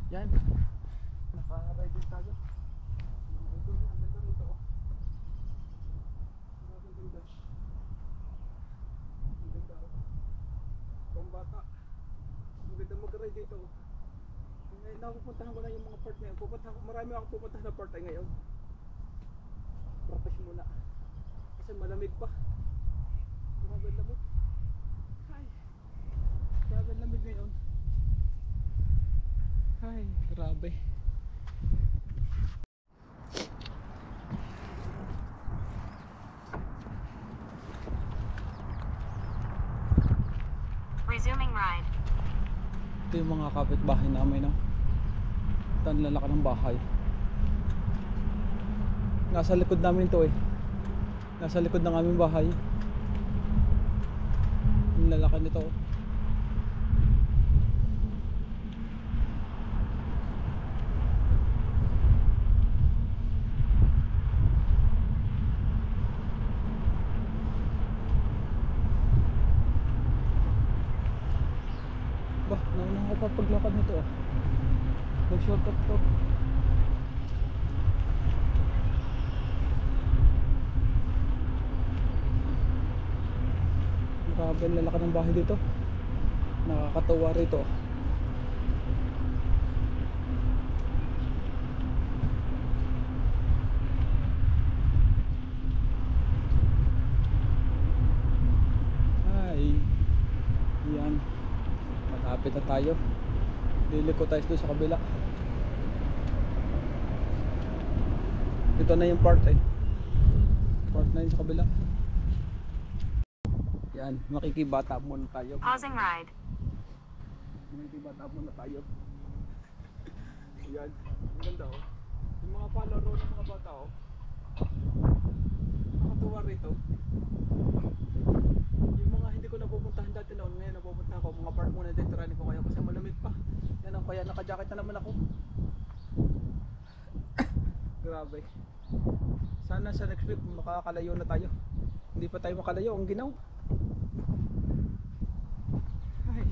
Yan. Naka-ride tayo. Ito, ang ganda rito. Ang ganda. Ang ganda. Pang bata. Ang ganda mag-ride dito. Ngayon, napupuntahan ko na yung mga part na yun. Marami akong pupuntahan na part ay ngayon. Practice muna. Kasi malamig pa. Grabe lamig. Ay. Grabe lamig ngayon. Ay, grabe. Resuming ride. Ito yung mga kapitbahay namin, no? Ito ang lalaki ng bahay. Nasa likod namin to eh. Nasa likod ng aming bahay. Ang lalaki nito. Bah, naunang ako pa paglakad nito ah. Nag-shortcut to. Grabe ang lalaki ng bahay dito. Nakakatuwa rito. Ay, yan. Malapit na tayo. Liliko tayo doon sa kabila. Ito na yung part eh. Part na yun sa kabila. Yan, makikibata muna tayo. Pausing ride. Makikibata muna tayo. Yan, ang ganda oh. Yung mga palaro ng mga bata oh. Nakatuwa rito. Yung mga hindi ko napupuntahan dati noon, ngayon napupuntahan ko. Mga park muna dito, tiranin ko kayo kasi malamig pa. Yan ang kaya naka-jacket na naman ako. Grabe. Sana sa next week makakalayo na tayo. Hindi pa tayo makalayo, ang ginaw. Ay.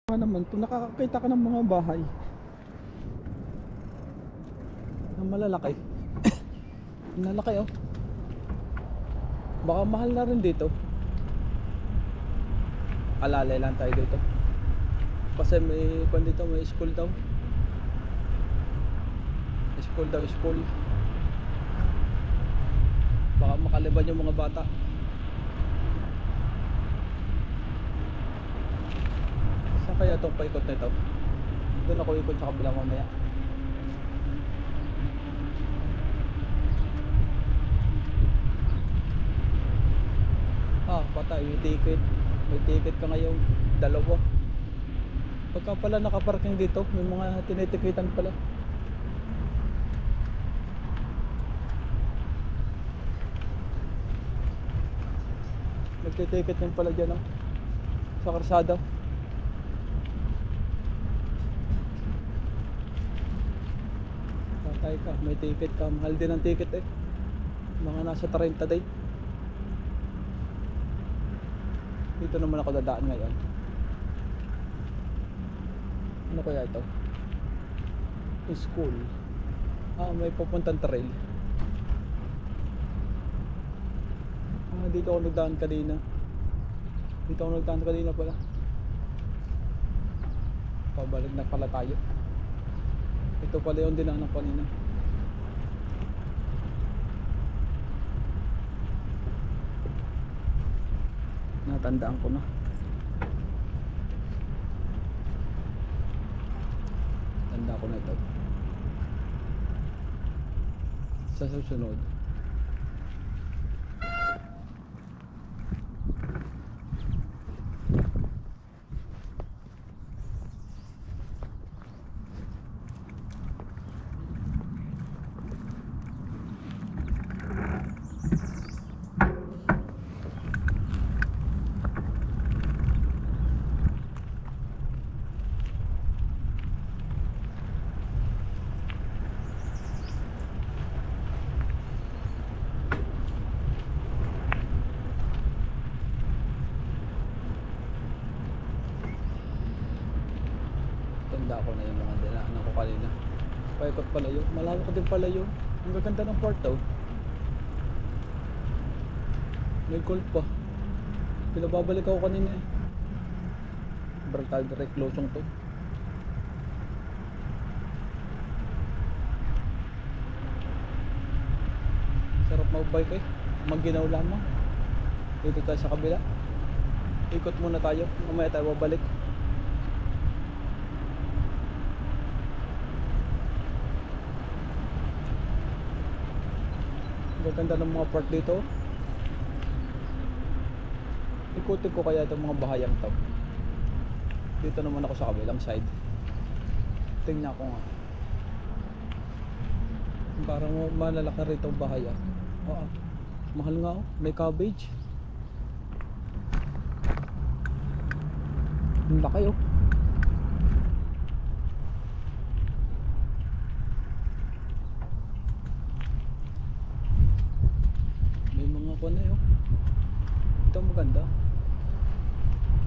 Ano naman, kung nakakakita ka ng mga bahay na malalaki. Malalaki oh. Baka mahal na rin dito. Alalay lang tayo dito. Kasi may dito, may school daw. School daw, school. Baka makaliban yung mga bata. Saan kaya itong paikot na ito? Doon ako ikot sa kabila mamaya. Ah, patay, may ticket. May ticket ka ngayon, dalawa. Pagka pala nakaparking dito, may mga tinitikitan pala. Nagtitiket din pala dyan, oh, sa karsada. Patay ka, may ticket ka. Mahal din ang ticket eh. Mga nasa 30 din. Dito naman ako dadaan ngayon. Ano kaya ito? School. Ah, may pupuntang trail. Ah, dito ako nagdaan kanina. Dito ako nagdaan kanina pala. Pabalik na pala tayo. Ito pala yung dinaanan kanina. Natandaan ko na. Tanda ko na ito. Sa susunod. Tanda ko na yung mga dinaanan ko kanina. Paikot pala yun. Malawak din pala yun. Ang gaganda ng port oh. May gold pa. Pinababalik ako kanina eh. Barangay direct losong to. Sarap magbike eh. Magginaw lamang. Dito tayo sa kabila. Ikot muna tayo. Mamaya tayo babalik. Gaganda ng mga park dito. Ikutin ko kaya itong mga bahayang to. Dito naman ako sa kabilang side. Tingnan ko nga. Parang malalaki rito ang bahaya. Oo. Mahal nga oh. May cabbage. Ang laki oh. May mga kuwan eh oh. Ito maganda.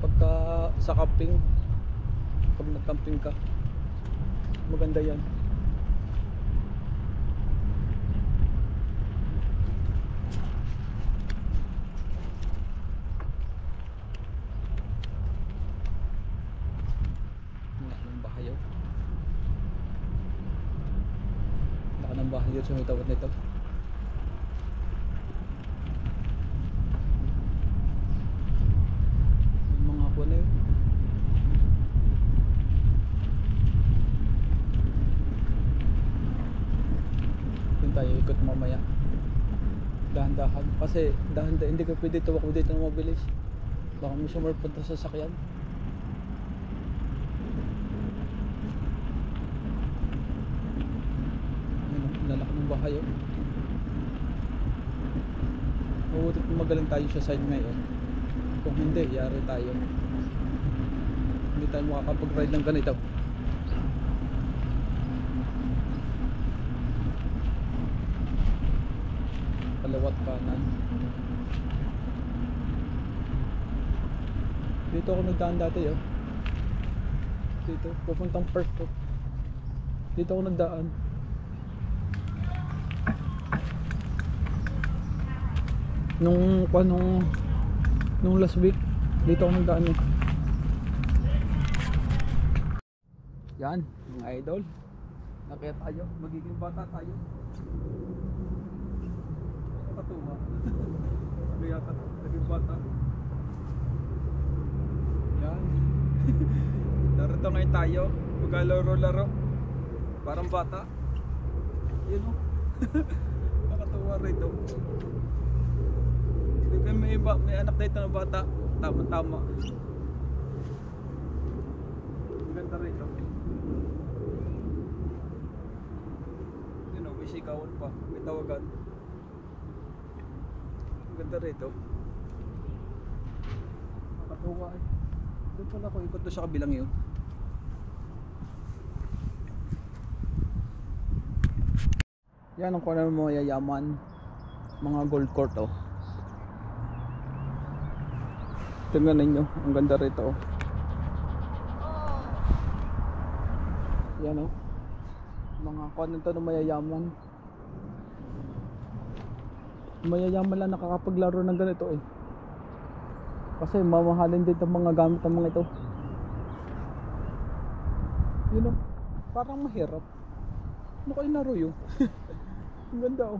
Pagka sa camping, pag nag-camping ka, maganda yan. Laki ng bahay dito sa may tawad nito. May mga ako na yun. Yun tayo ikot mamaya. Dahan-dahan. Kasi dahan-dahan hindi ka pwede tumakbo dito na mabilis. Baka may sumarpunta sa sakyan. Lalaki ng bahay oh. Mabutit magaling tayo sa side ngayon. Kung hindi, yari tayo. Hindi tayo makakapag-ride ng ganito. Kalawat kanan. Dito ako nagdaan dati oh. Dito, pupuntang park ko. Dito ako nagdaan. Nung last week dito ako nagdaan eh. Yan, mga idol. Nakaya tayo, magiging bata tayo. Nakatuwa. Kaya naging bata. Yan. Narito ngayon tayo, maglalaro-laro. Parang bata. Yun o. Nakatuwa rito. May anak dito na bata. Tama-tama. Ang ganda rito. Yun o, may sikawan pa. May tawagan. Ang ganda rito. Nakatuwa eh. Doon pala ako ikot doon sa kabilang yun. Yan ang corner mo yayaman. Mga gold court oh. Tingnan ninyo, ang ganda rito oh. Yan oh. Mga konento na mayayaman. Mayayaman lang nakakapaglaro ng ganito eh. Kasi mamahalin din itong mga gamit ng mga ito. Yun oh. Parang mahirap. Ano kayo laro yun? Ang ganda oh.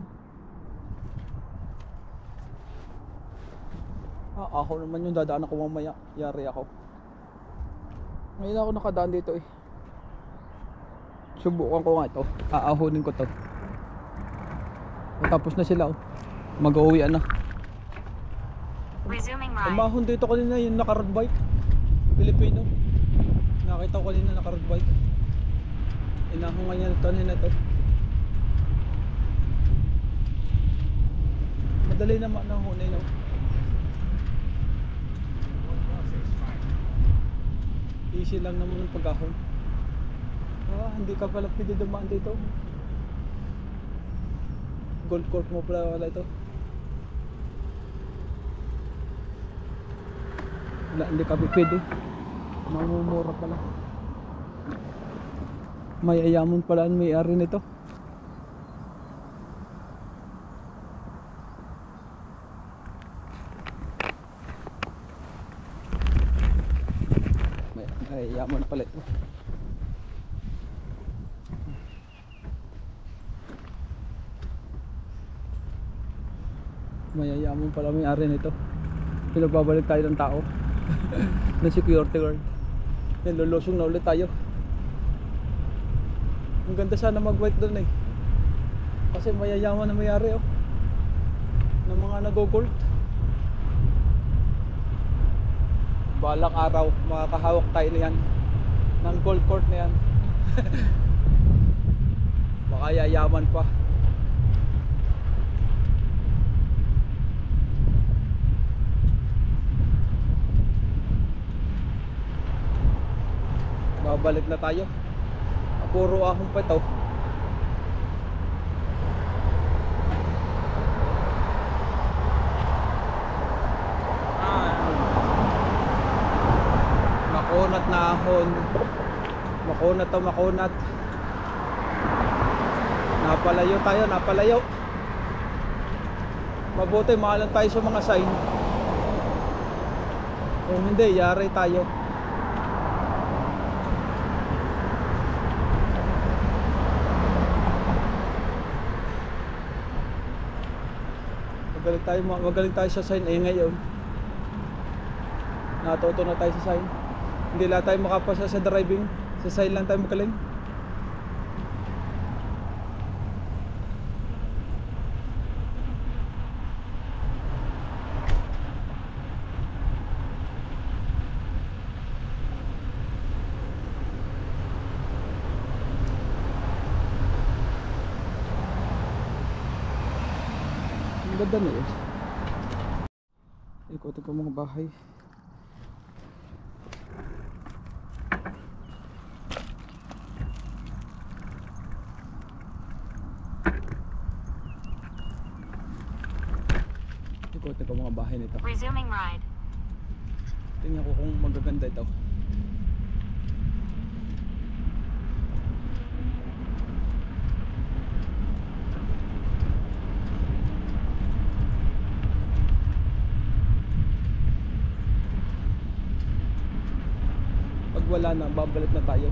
Ako naman yung dadaan ako mamaya. Yari ako. Ngayon ako nakadaan dito eh. Subukan ko nga ito. Aahonin ko to. Tapos na sila oh. Mag-uwian na. Resuming ride. Umahon dito kanina yung naka-road bike. Pilipino. Nakita ko kanina naka-road bike. Inahon nga niya ito na ito. Madali naman nahunin oh. Easy lang naman yung pag-ahon. Hindi ka pala pwede dumaan dito. Gold court mo pala wala ito. Wala, hindi ka pwede. Mamumura pala. Mayayaman pala ang may-ari nito. Mayayaman pala ito. Mayayaman pala ang may-ari nito. Pinababalik tayo ng tao na security guard. Yan, lulusong na ulit tayo. Ang ganda sana mag-white doon eh. Kasi mayayaman na may-ari oh, ng mga nag-gold. Balang araw makakahawak tayo niyan ng gold court na yan. Baka yayaman pa. Babalik na tayo. Puro ahong pa ito. Makunat na ahon. Makunat to makunat. Napalayo tayo, napalayo. Mabuti mahalan tayo sa mga sign. Kung hindi, yari tayo. Magaling tayo sa sign ngayon. Natuto na tayo sa sign. Hindi lang tayo makapasa sa driving. Sa sign lang tayo magaling. Ang ganda na yun. Ikutin ko mga bahay. Ikutin ko mga bahay nito. Resuming ride. Tingnan ko kung magaganda ito. Pag wala na, babalik na tayo.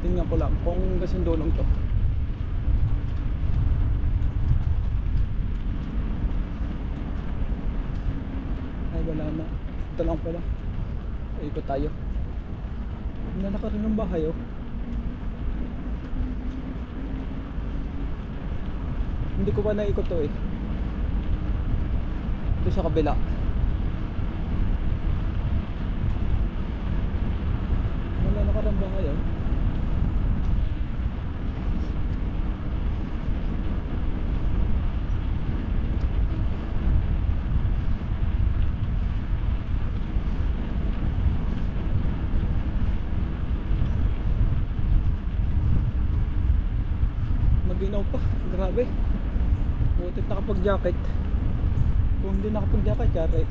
Tingnan ko lang kung kasing dulong to. Ay wala na. Ito lang pala. Ikot tayo. Nalaka rin ng bahay oh. Hindi ko pa naikot to eh. Ito sa kabila. Wala na ka ng bahay oh. Maginaw pa, grabe. Butit nakapag-jacket. Kung hindi nakapag-jacket, yari.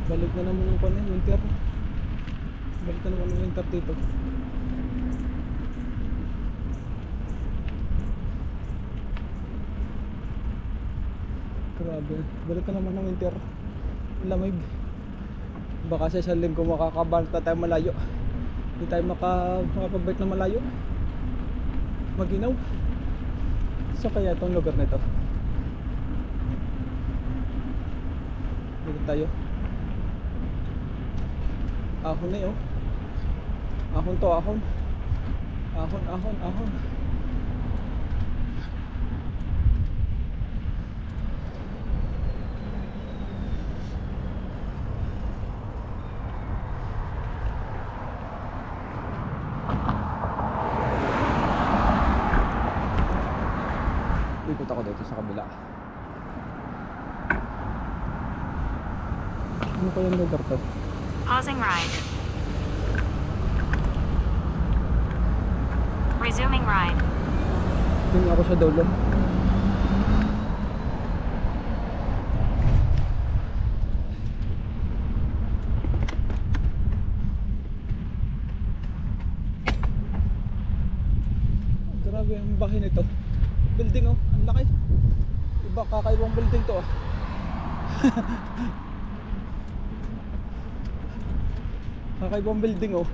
Balik na naman yung panin, winter. Balik na naman yung winter dito. Grabe, balik na naman ng winter. Lamig. Baka sa isang linggo makakabalta tayo malayo. Hindi tayo makapag-bike na malayo. Maginaw. So kaya itong lugar na ito. Dito tayo. Ahon na yun. Ahon to, ahon. Ahon, ahon, ahon. Ikot ako dito sa kabila. Ano pa yung lugar to? Pausing ride. Resuming ride. Tingin ako sa dulo. Grabe ang bahay nito. Building oh, ang laki. Iba kakaibang building to ah. Kakaibang building oh.